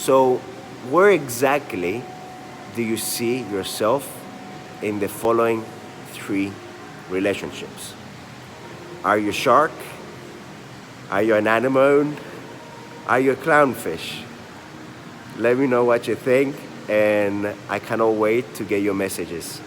So, where exactly do you see yourself in the following three relationships? Are you a shark? Are you an anemone? Are you a clownfish? Let me know what you think, and I cannot wait to get your messages.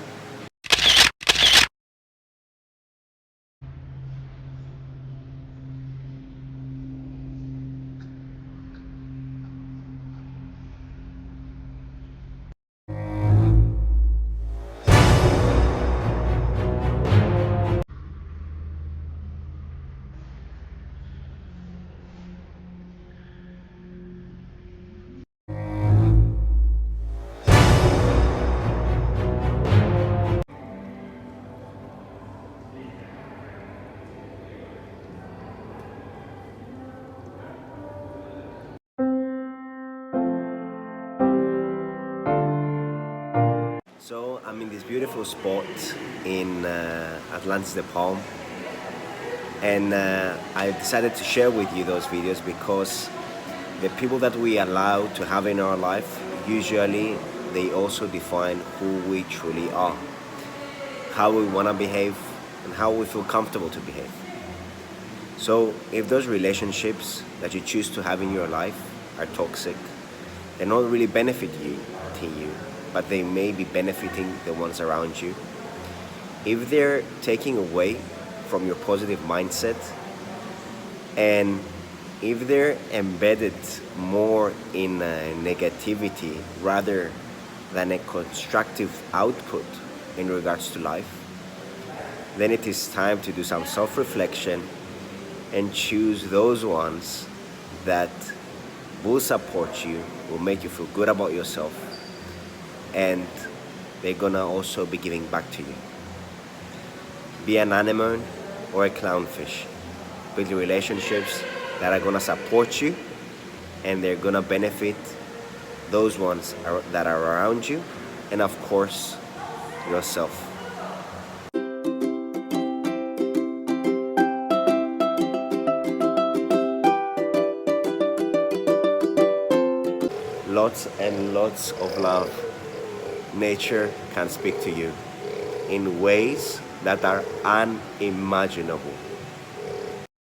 So I'm in this beautiful spot in Atlantis, the Palm, and I decided to share with you those videos because the people that we allow to have in our life, usually they also define who we truly are, how we want to behave, and how we feel comfortable to behave. So if those relationships that you choose to have in your life are toxic, they not really benefit you, but they may be benefiting the ones around you. If they're taking away from your positive mindset, and if they're embedded more in negativity rather than a constructive output in regards to life, then it is time to do some self-reflection and choose those ones that will support you, will make you feel good about yourself, and they're gonna also be giving back to you. Be an anemone or a clownfish. Build relationships that are gonna support you, and they're gonna benefit those ones that are around you, and of course, yourself. Lots and lots of love. Nature can speak to you in ways that are unimaginable.